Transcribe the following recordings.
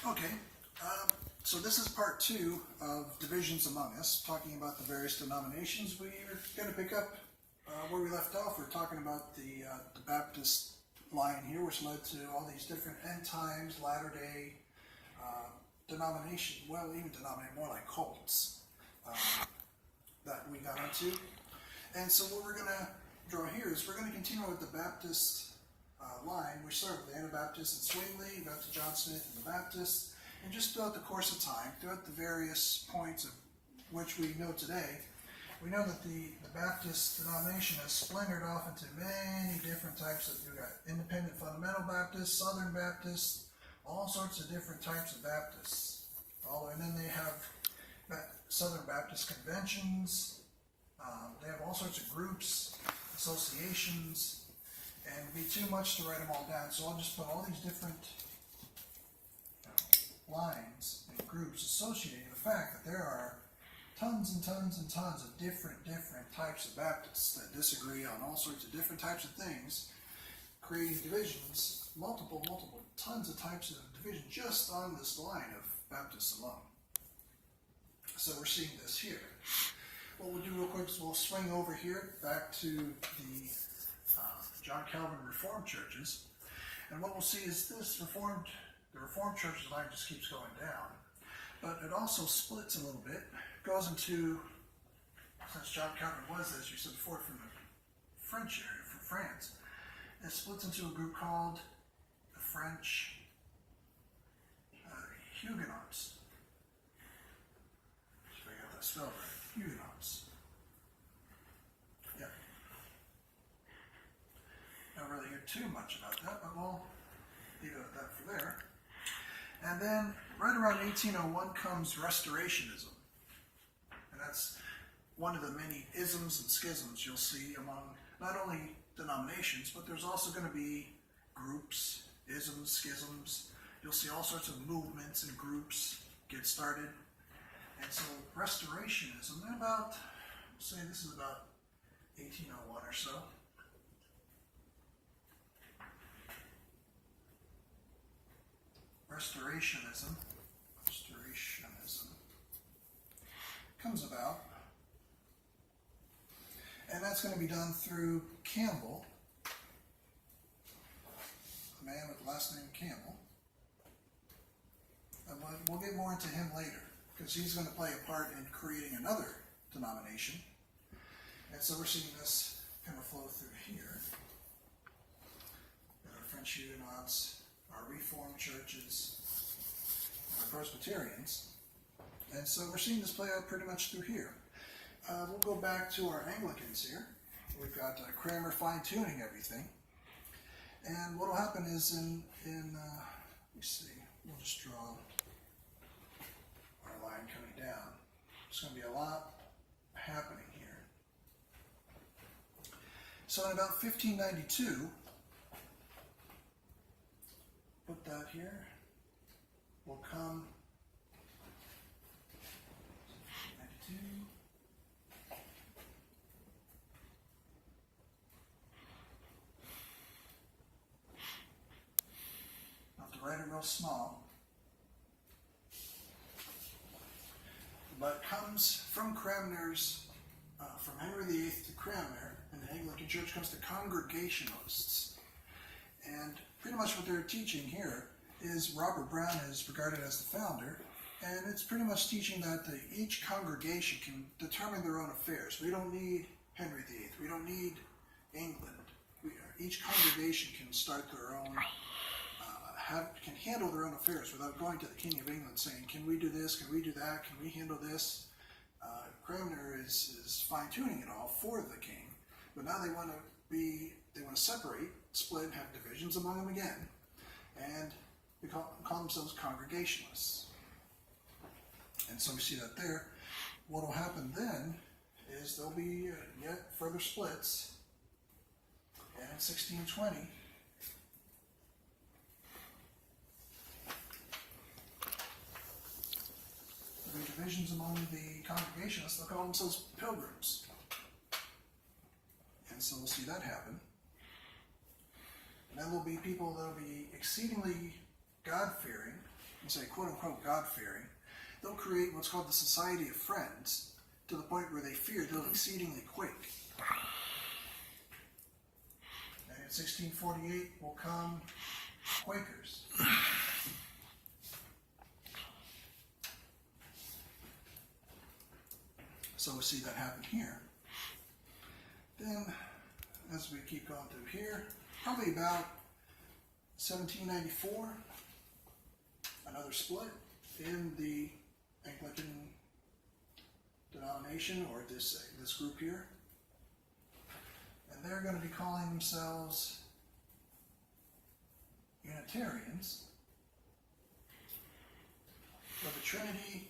Okay, so this is part two of Divisions Among Us, talking about the various denominations. We are going to pick up where we left off. We're talking about the Baptist line here, which led to all these different end times, latter day denomination, well, even denominate more like cults that we got into. And so what we're going to draw here is we're going to continue with the Baptist line. We started with the Anabaptists and Zwingli, got to John Smith and the Baptists, and just throughout the course of time, throughout the various points of which we know today, we know that the Baptist denomination has splintered off into many different types of, you've got independent fundamental Baptists, Southern Baptists, all sorts of different types of Baptists. And then they have Southern Baptist conventions, they have all sorts of groups, associations, and it'd be too much to write them all down, so I'll just put all these different lines and groups associating the fact that there are tons and tons and tons of different types of Baptists that disagree on all sorts of different types of things, creating divisions, multiple, tons of types of division just on this line of Baptists alone. So we're seeing this here. What we'll do real quick is we'll swing over here back to the John Calvin Reformed churches, and what we'll see is this the Reformed churches line just keeps going down, but it also splits a little bit, goes into, since John Calvin was, as you said before, from the French area, from France, it splits into a group called the French Huguenots. If I got that spelled right, Huguenots. Yeah. Don't really hear too much about that, but we'll leave it at that for there. And then right around 1801 comes Restorationism. And that's one of the many isms and schisms you'll see among not only denominations, but there's also going to be groups, isms, schisms. You'll see all sorts of movements and groups get started. And so Restorationism, they're about, say this is about 1801 or so. Restorationism comes about, and that's going to be done through Campbell, a man with the last name Campbell. And we'll get more into him later, because he's going to play a part in creating another denomination. And so we're seeing this kind of flow through here. Our French Huguenots, our Reformed churches, our Presbyterians. And so we're seeing this play out pretty much through here. We'll go back to our Anglicans here. We've got Cranmer fine-tuning everything. And what will happen is let me see, we'll just draw our line coming down. There's going to be a lot happening here. So in about 1592, put that here, will come 92. I'll have to write it real small. But it comes from Cranmer's, from Henry VIII to Cranmer, and the Anglican Church comes to Congregationalists. And pretty much what they're teaching here is Robert Brown is regarded as the founder, and it's pretty much teaching that each congregation can determine their own affairs. We don't need Henry VIII. We don't need England. Each congregation can start their own, can handle their own affairs without going to the King of England saying, can we do this, can we do that, can we handle this? Cranmer is fine-tuning it all for the king, but now they want to separate, split, have divisions among them again, and they call themselves Congregationalists. And so we see that there. What will happen then is there'll be yet further splits, and in 1620, there'll be divisions among the Congregationalists. They'll call themselves Pilgrims. And so we'll see that happen. And then there'll be people that will be exceedingly God-fearing, say, quote-unquote God-fearing, they'll create what's called the Society of Friends, to the point where they fear they'll exceedingly quake. And in 1648 will come Quakers. So we see that happen here. Then, as we keep going through here, probably about 1794, another split in the Anglican denomination, or this group here. And they're going to be calling themselves Unitarians. But the Trinity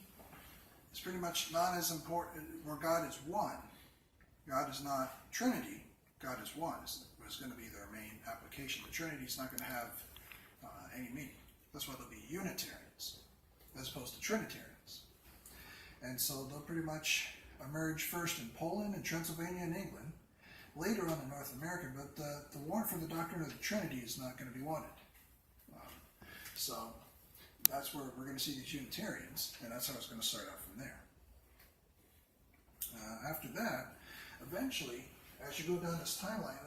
is pretty much not as important, where God is one. God is not Trinity, God is one is going to be their main application. The Trinity is not going to have any meaning. That's why they'll be Unitarians, as opposed to Trinitarians. And so they'll pretty much emerge first in Poland and Transylvania and England, later on in North America, but the warrant for the doctrine of the Trinity is not going to be wanted. So that's where we're going to see these Unitarians, and that's how it's going to start out from there. After that, eventually, as you go down this timeline,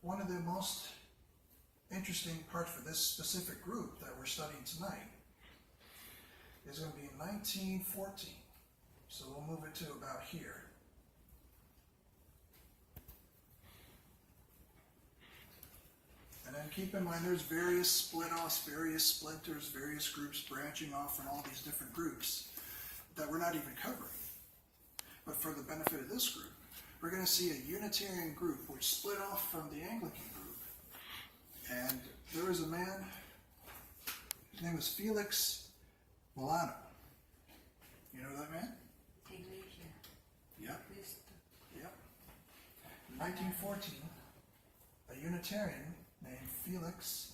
one of the most interesting parts for this specific group that we're studying tonight is going to be in 1914. So we'll move it to about here. And then keep in mind there's various split-offs, various splinters, various groups branching off from all these different groups that we're not even covering. But for the benefit of this group, we're going to see a Unitarian group which split off from the Anglican group. And there was a man, his name was Felix Milano. You know that man? Yep. Yep. In 1914, a Unitarian named Felix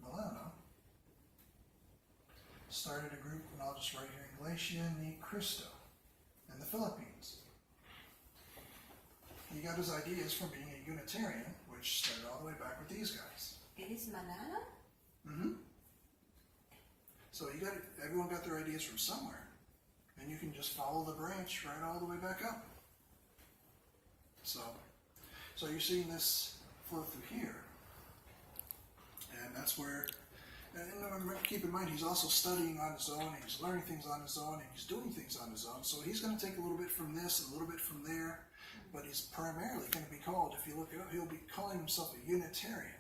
Milano started a group, and I'll just write here, Iglesia Ni Cristo, in the Philippines. He got his ideas from being a Unitarian, which started all the way back with these guys. It is Manalo? Mm-hmm. So everyone got their ideas from somewhere. And you can just follow the branch right all the way back up. So you're seeing this flow through here. And that's where, and keep in mind, he's also studying on his own, and he's learning things on his own, and he's doing things on his own. So he's going to take a little bit from this, and a little bit from there, but he's primarily going to be called, if you look it up, he'll be calling himself a Unitarian.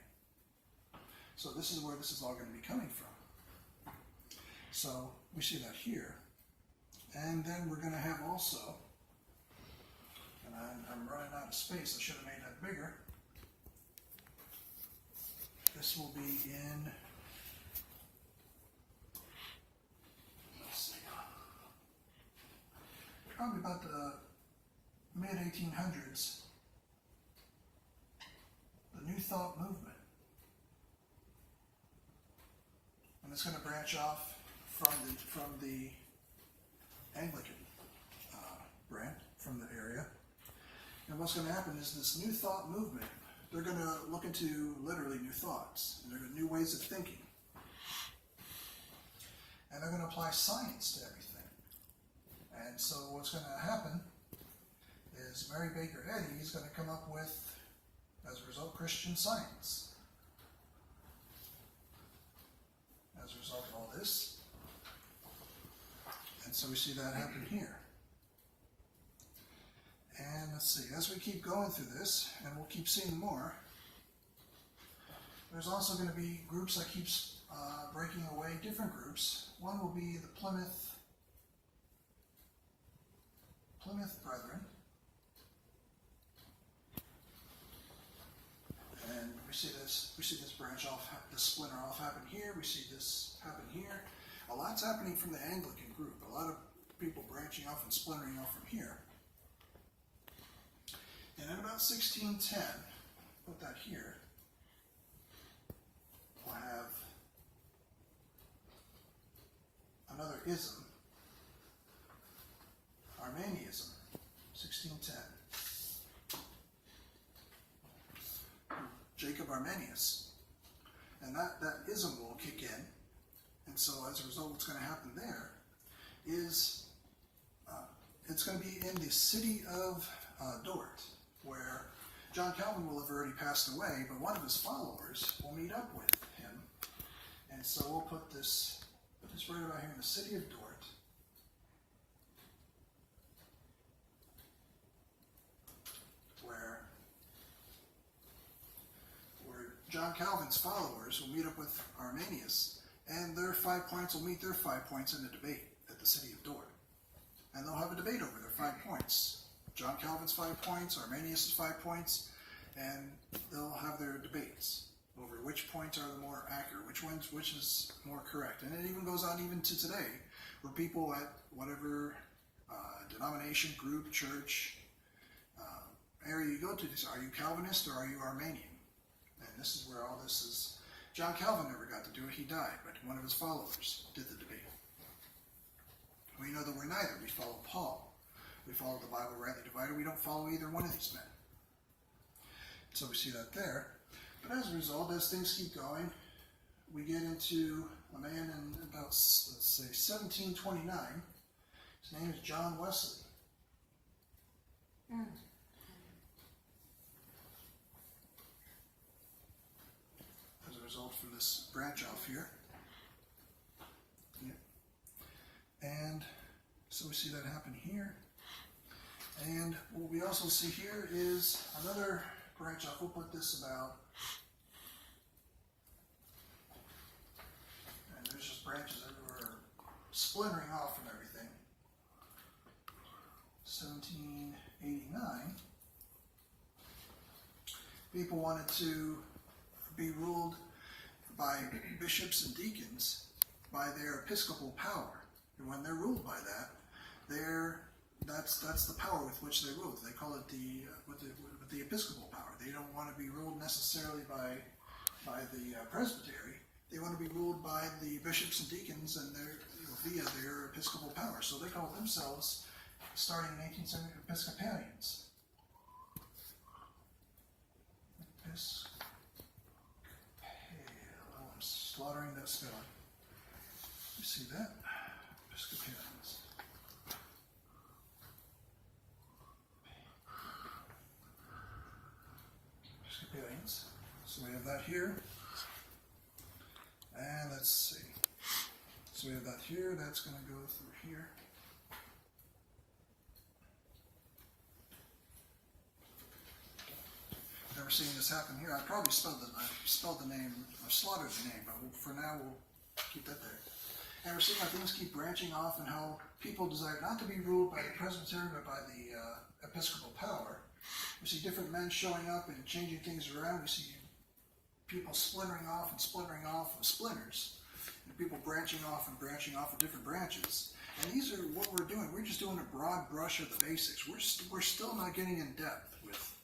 So this is where this is all going to be coming from. So we see that here. And then we're going to have also, and I'm running out of space, I should have made that bigger. This will be in, let's see, probably about the mid-1800s, the New Thought movement. And it's going to branch off from the Anglican branch from the area. And what's going to happen is this New Thought movement, they're going to look into literally new thoughts, and they're new ways of thinking. And they're going to apply science to everything. And so what's going to happen is Mary Baker Eddy is going to come up with, as a result, Christian Science. As a result of all this. And so we see that happen here. And let's see, as we keep going through this, and we'll keep seeing more, there's also going to be groups that keep breaking away, different groups. One will be the Plymouth Brethren. And we see this branch off, this splinter off happen here. We see this happen here. A lot's happening from the Anglican group. A lot of people branching off and splintering off from here. And in about 1610, put that here, we'll have another ism, Arminianism, 1610. Jacob Arminius. And that ism will kick in. And so as a result, what's going to happen there is it's going to be in the city of Dort, where John Calvin will have already passed away, but one of his followers will meet up with him. And so we'll put this right about here in the city of Dort. Where John Calvin's followers will meet up with Arminius, and their 5 points will meet their 5 points in a debate at the city of Dort. And they'll have a debate over their 5 points. John Calvin's 5 points, Arminius' 5 points, and they'll have their debates over which points are the more accurate, which is more correct. And it even goes on even to today, where people at whatever denomination, group, church, area you go to, are you Calvinist or are you Arminian? And this is where all this is. John Calvin never got to do it, he died, but one of his followers did the debate. We know that we're neither. We follow Paul. We follow the Bible rightly divided. We don't follow either one of these men. So we see that there. But as a result, as things keep going, we get into a man in about, let's say, 1729. His name is John Wesley. As a result from this branch off here. And so we see that happen here. And what we also see here is another branch off. We'll put this about, and there's just branches everywhere splintering off from everything. 1789. People wanted to be ruled by bishops and deacons by their episcopal power. And when they're ruled by that, that's the power with which they rule. They call it the episcopal power. They don't want to be ruled necessarily by the presbytery. They want to be ruled by the bishops and deacons and via their episcopal power. So they call themselves, starting in 18th century, Episcopalians. I'm slaughtering that spelling. You see that? Episcopalians. Episcopalians. So we have that here. And let's see. So we have that here. That's going to go through here. Never seen this happen here. I probably spelled the name, or slaughtered the name, but for now we'll keep that there. And we're seeing how things keep branching off and how people desire not to be ruled by the presbytery but by the episcopal power. We see different men showing up and changing things around. We see people splintering off of splinters. And people branching off of different branches. And these are what we're doing. We're just doing a broad brush of the basics. We're still not getting in depth with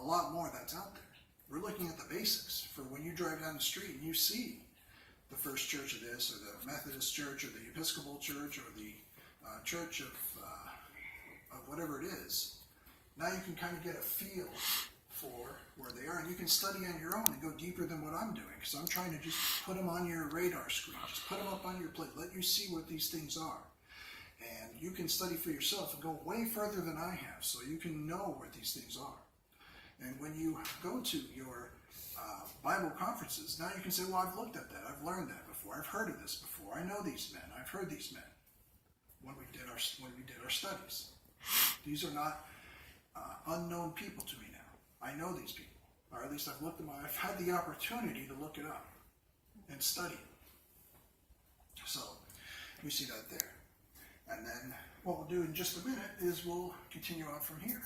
a lot more that's out there. We're looking at the basics for when you drive down the street and you see the First Church of this, or the Methodist Church, or the Episcopal Church, or the Church of whatever it is. Now you can kind of get a feel for where they are, and you can study on your own and go deeper than what I'm doing, because I'm trying to just put them on your radar screen, just put them up on your plate, let you see what these things are. And you can study for yourself and go way further than I have, so you can know what these things are. And when you go to your Bible conferences, now you can say, well, I've looked at that, I've learned that before, I've heard of this before, I know these men, I've heard these men when we did our studies. These are not unknown people to me now. I know these people, or at least I've looked them up. I've had the opportunity to look it up and study it. So we see that there. And then what we'll do in just a minute is we'll continue on from here.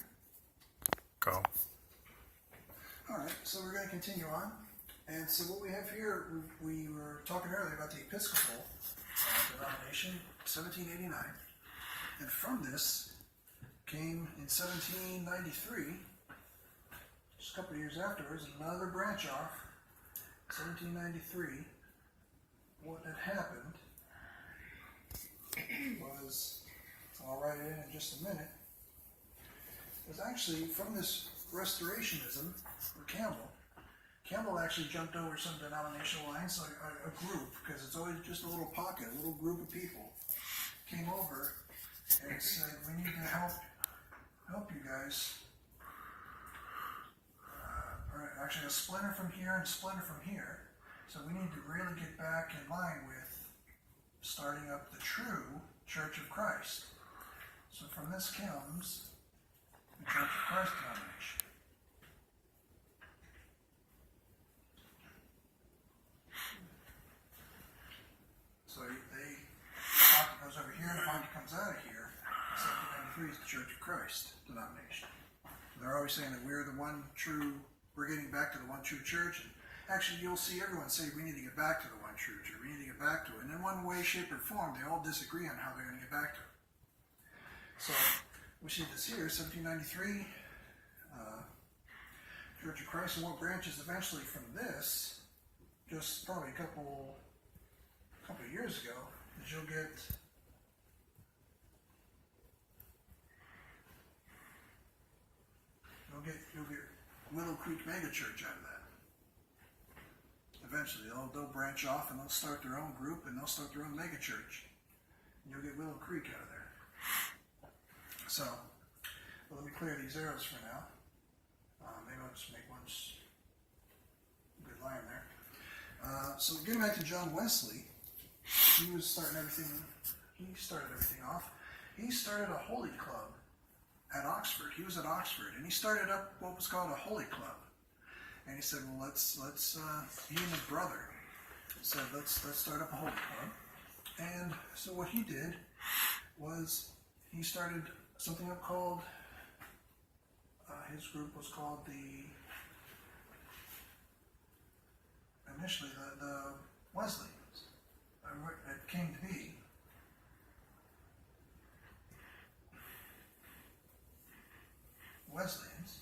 Go. All right, so we're going to continue on. And so what we have here, we were talking earlier about the Episcopal denomination, 1789. And from this came in 1793, just a couple of years afterwards, another branch off, 1793. What had happened was, I'll write it in just a minute, was actually from this Restorationism, or Campbell, Campbell actually jumped over some denominational lines, so a group, because it's always just a little pocket, a little group of people, came over and said, we need to help you guys. Or actually a splinter from here and a splinter from here. So we need to really get back in line with starting up the true Church of Christ. So from this comes the Church of Christ denomination. So they pocket goes over here and the pocket comes out of here. 1793 is the Church of Christ denomination. So they're always saying that we're the one true, we're getting back to the one true church. And actually, you'll see everyone say we need to get back to the one true church, we need to get back to it. And in one way, shape, or form, they all disagree on how they're going to get back to it. So we see this here, 1793, Church of Christ, and what branches eventually from this, just probably a couple of years ago, is you'll get Willow Creek Megachurch out of that. Eventually, they'll branch off and they'll start their own group and they'll start their own megachurch. And you'll get Willow Creek out of there. So, well, let me clear these arrows for now. Maybe I'll just make one good line there. So getting back to John Wesley, he started everything off. He started a holy club at Oxford. He was at Oxford, and he started up what was called a holy club. And he said, well, let's he and his brother said, let's start up a holy club. And so what he did was he started something up called, his group was called initially the Wesleyans. It came to be Wesleyans.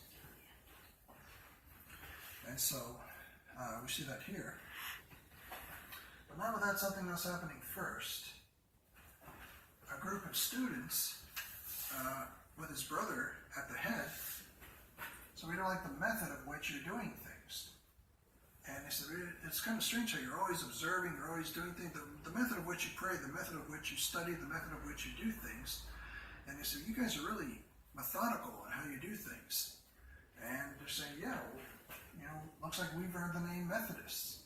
And so we see that here. But now with that, something else happening first. A group of students with his brother at the head. So we don't like the method of which you're doing things. And they said, it's kind of strange how you're always observing, you're always doing things. The method of which you pray, the method of which you study, the method of which you do things. And they said, you guys are really methodical in how you do things. And they're saying, yeah, well, looks like we've earned the name Methodists.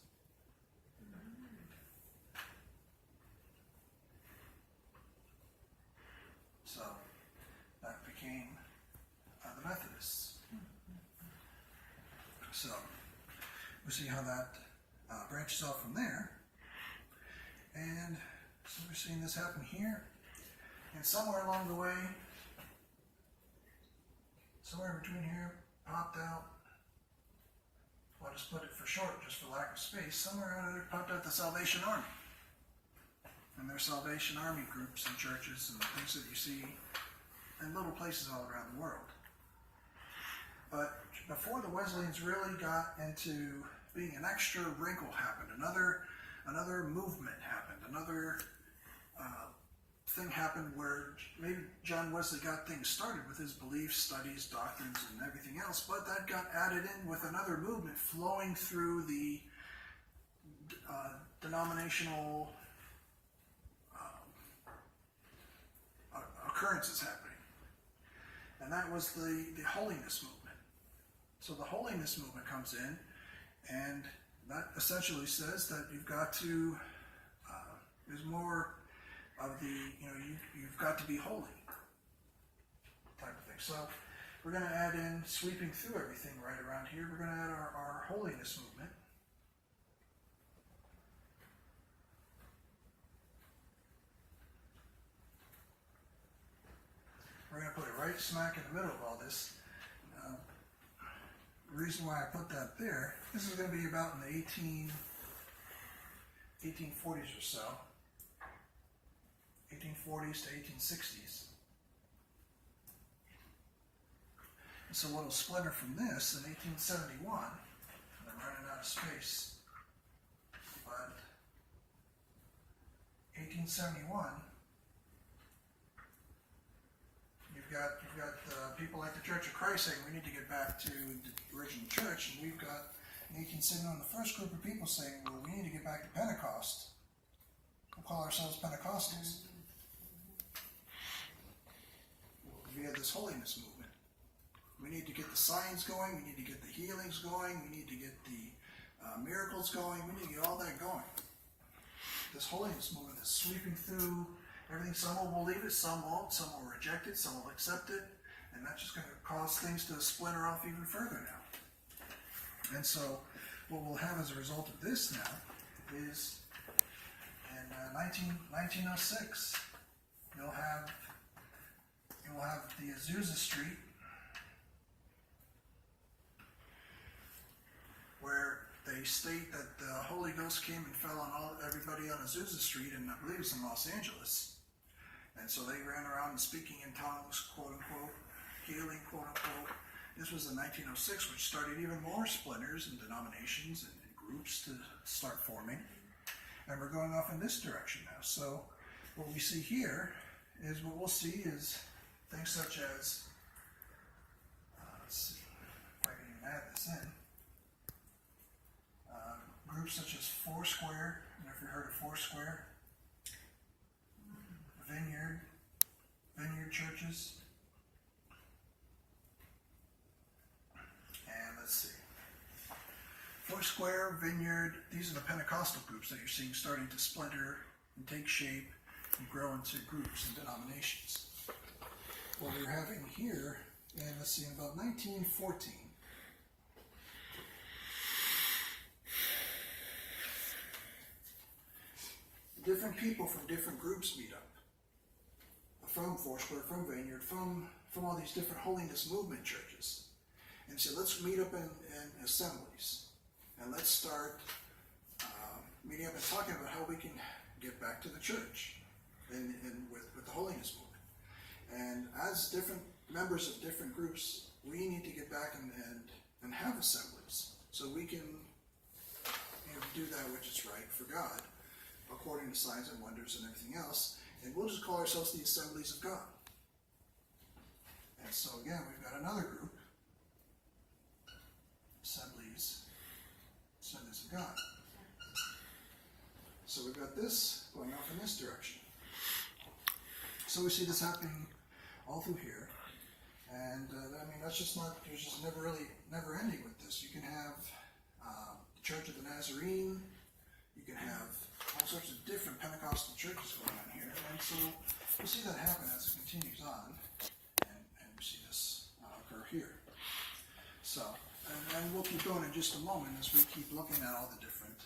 So that became the Methodists. So we see how that branches off from there. And so we're seeing this happen here. And somewhere along the way, somewhere between here, popped out, I'll just put it for short, just for lack of space, somewhere out there popped out the Salvation Army. And there's Salvation Army groups and churches and things that you see in little places all around the world. But before the Wesleyans really got into being an extra wrinkle happened, another movement happened, another thing happened where maybe John Wesley got things started with his beliefs, studies, doctrines, and everything else, but that got added in with another movement flowing through the denominational occurrences happening. And that was the holiness movement. So the holiness movement comes in, and that essentially says that you've got to, there's more of the, you've got to be holy type of thing. So we're going to add in, sweeping through everything right around here, we're going to add our holiness movement. We're going to put it right smack in the middle of all this. The reason why I put that there, this is going to be about in the 1840s or so. 1840s to 1860s. And so what will splinter from this in 1871, and I'm running out of space, but 1871, you've got people like the Church of Christ saying we need to get back to the original church, and you've got you can sit in on the first group of people saying, well, we need to get back to Pentecost. We'll call ourselves Pentecostals. We have this holiness movement. We need to get the signs going. We need to get the healings going. We need to get the miracles going. We need to get all that going. This holiness movement is sweeping through everything. Some will believe it, some won't. Some will reject it, some will accept it. And that's just going to cause things to splinter off even further now. And so what we'll have as a result of this now is in 1906, you'll have the Azusa Street, where they state that the Holy Ghost came and fell on everybody on Azusa Street, and I believe it's in Los Angeles. And so they ran around speaking in tongues, quote unquote, healing, quote unquote. This was in 1906, which started even more splinters and denominations and groups to start forming. And we're going off in this direction now. So what we see here is what we'll see is things such as, let's see if I can even add this in. Groups such as Foursquare, I don't know if you've heard of Foursquare, Vineyard churches, and let's see, Foursquare, Vineyard, these are the Pentecostal groups that you're seeing starting to splinter and take shape and grow into groups and denominations. What we're having here, and let's see, in about 1914, different people from different groups meet up. From Foursquare, from Vineyard, from all these different holiness movement churches. And so let's meet up in assemblies. And let's start meeting up and talking about how we can get back to the church and with the holiness movement. And as different members of different groups, we need to get back and have assemblies so we can do that which is right for God, according to signs and wonders and everything else, and we'll just call ourselves the Assemblies of God. And so again, we've got another group, Assemblies of God. So we've got this going off in this direction. So we see this happening all through here, and I mean that's just not. There's just never ending with this. You can have the Church of the Nazarene. You can have all sorts of different Pentecostal churches going on here. And so we'll see that happen as it continues on. And we see this occur here. So, and we'll keep going in just a moment as we keep looking at all the different.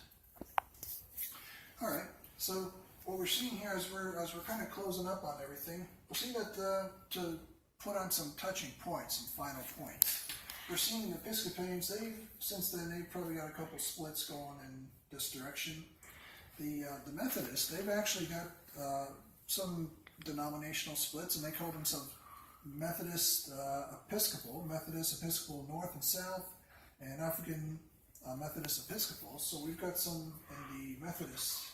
All right, so what we're seeing here as we're kind of closing up on everything, we'll see that to put on some touching points, some final points. We're seeing the Episcopalians, since then they've probably got a couple splits going in this direction. The Methodists, they've actually got some denominational splits, and they call themselves Methodist Episcopal, Methodist Episcopal North and South, and African Methodist Episcopal. So we've got some in the Methodists,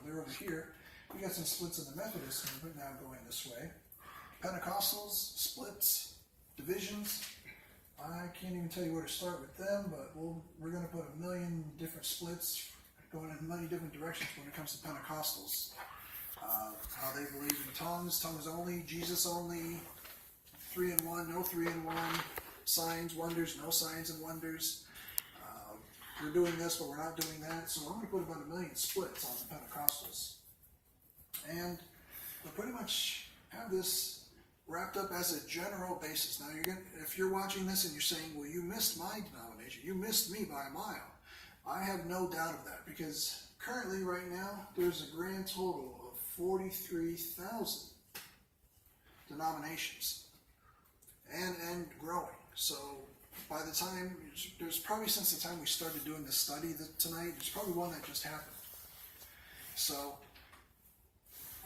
they're over here. We got some splits in the Methodist movement now going this way. Pentecostals, splits, divisions. I can't even tell you where to start with them, but we're going to put a million different splits going in many different directions when it comes to Pentecostals. How they believe in tongues only, Jesus only, 3 in 1, no 3 in 1, signs, wonders, no signs and wonders. We're doing this, but we're not doing that. So I'm going to put about a million splits on the Pentecostals. And we pretty much have this wrapped up as a general basis. Now, if you're watching this and you're saying, well, you missed my denomination, you missed me by a mile, I have no doubt of that, because currently, right now, there's a grand total of 43,000 denominations and growing. So by the time, there's probably since the time we started doing this study tonight, there's probably one that just happened. So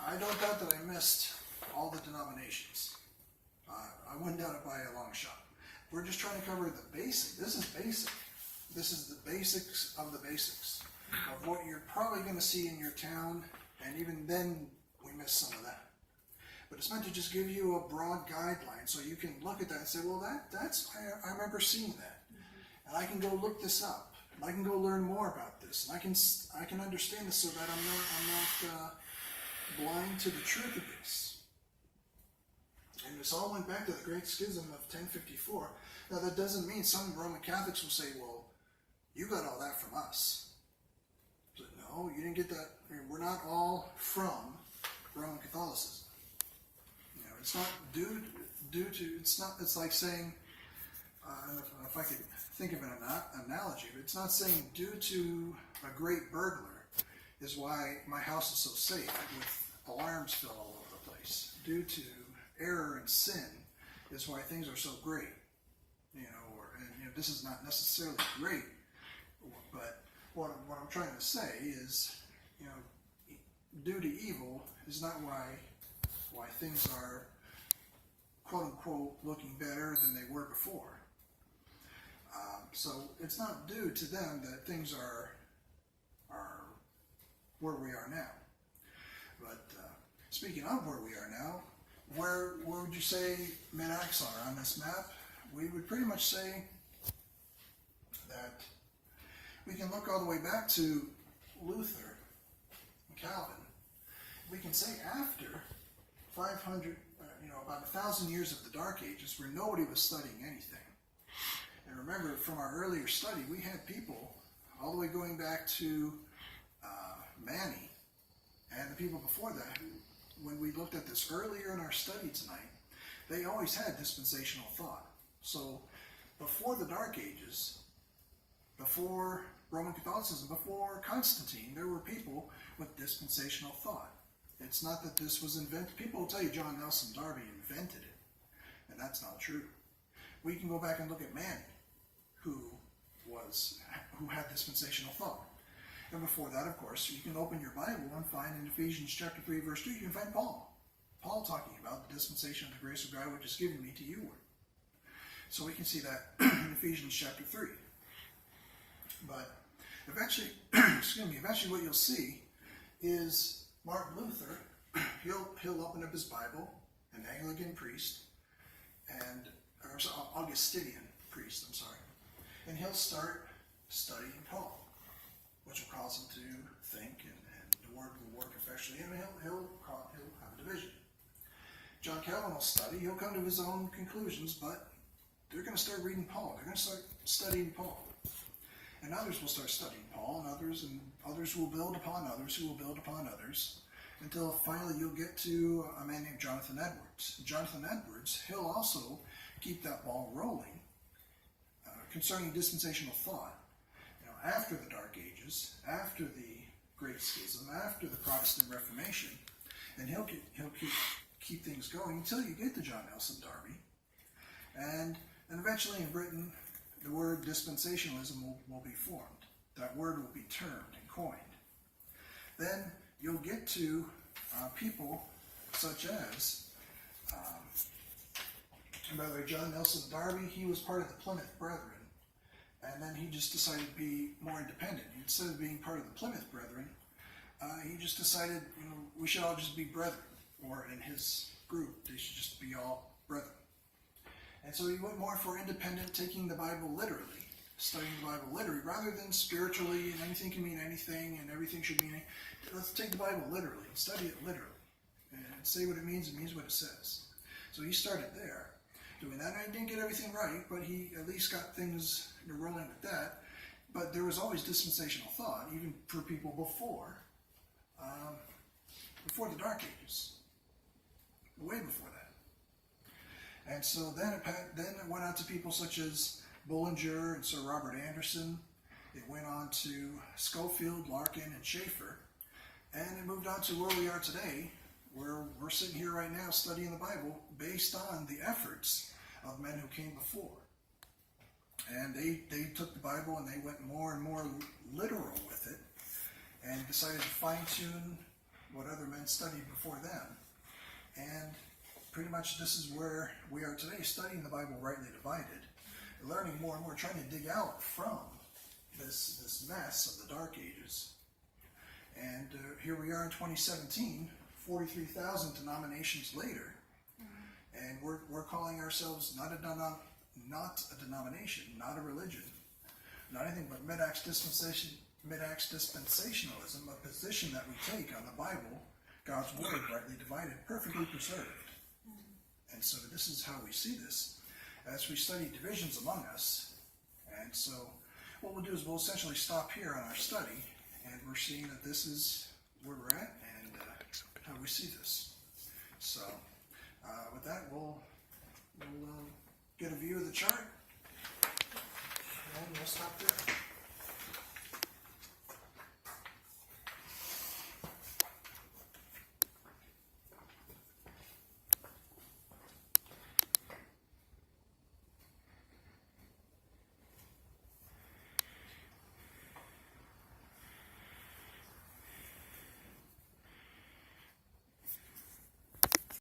I don't doubt that I missed all the denominations. I wouldn't doubt it by a long shot. We're just trying to cover the basic. This is basic. This is the basics of the basics of what you're probably going to see in your town, and even then we miss some of that. But it's meant to just give you a broad guideline so you can look at that and say, well, I remember seeing that. And I can go look this up. I can go learn more about this, and I can understand this so that I'm not blind to the truth of this. And this all went back to the Great Schism of 1054. Now that doesn't mean some Roman Catholics will say, well, you got all that from us. So, no, you didn't get that. We're not all from Roman Catholicism. You know, it's not due to, it's like saying, if I could think of an analogy, but it's not saying due to a great burglar is why my house is so safe with alarms still all over the place. Due to error and sin is why things are so great. You know, this is not necessarily great, but what I'm trying to say is, you know, due to evil is not why things are quote unquote looking better than they were before. So it's not due to them that things are where we are now. But speaking of where we are now, where would you say Mid-Acts are on this map? We would pretty much say that we can look all the way back to Luther and Calvin. We can say after 500, about 1,000 years of the Dark Ages where nobody was studying anything. And remember, from our earlier study, we had people all the way going back to Mani and the people before that. When we looked at this earlier in our study tonight, they always had dispensational thought. So before the Dark Ages, before Roman Catholicism, before Constantine, there were people with dispensational thought. It's not that this was invented. People will tell you John Nelson Darby invented it, and that's not true. We can go back and look at Mani, who had dispensational thought. And before that, of course, you can open your Bible and find in Ephesians chapter 3, verse 2, you can find Paul talking about the dispensation of the grace of God which is given me to you. So we can see that in Ephesians chapter 3. But eventually, eventually what you'll see is Martin Luther, he'll open up his Bible, an Anglican priest, or Augustinian priest, and he'll start studying Paul, which will cause him to think, and the word will work effectually, and he'll have a division. John Calvin will study, he'll come to his own conclusions, but they're going to start reading Paul, they're going to start studying Paul. And others will start studying Paul, and others will build upon others, who will build upon others, until finally you'll get to a man named Jonathan Edwards. Jonathan Edwards, he'll also keep that ball rolling concerning dispensational thought. After the Dark Ages, after the Great Schism, after the Protestant Reformation, and he'll keep things going until you get to John Nelson Darby, and eventually in Britain, the word dispensationalism will be formed. That word will be termed and coined. Then you'll get to people such as, by the way, John Nelson Darby, he was part of the Plymouth Brethren, and then he just decided to be more independent. Instead of being part of the Plymouth Brethren, he just decided, we should all just be brethren, or in his group, they should just be all brethren. And so he went more for independent, taking the Bible literally, studying the Bible literally, rather than spiritually, and anything can mean anything, and everything should mean anything. Let's take the Bible literally, and study it literally, and say what it means what it says. So he started there, doing that. And he didn't get everything right, but he at least got things rolling with that. But there was always dispensational thought, even for people before the Dark Ages, way before that. And so then it went on to people such as Bullinger and Sir Robert Anderson. It went on to Schofield, Larkin, and Schaeffer. And it moved on to where we are today, where we're sitting here right now studying the Bible based on the efforts of men who came before. And they took the Bible and they went more and more literal with it and decided to fine-tune what other men studied before them. And pretty much this is where we are today, studying the Bible rightly divided, learning more and more, trying to dig out from this mess of the Dark Ages. And here we are in 2017, 43,000 denominations later, and we're calling ourselves not a denomination, not a religion. not anything but mid-acts dispensationalism, a position that we take on the Bible, God's word, rightly divided, perfectly preserved. And so this is how we see this as we study divisions among us. And so what we'll do is we'll essentially stop here on our study, and we're seeing that this is where we're at and how we see this. So with that, we'll get a view of the chart, and we'll stop there.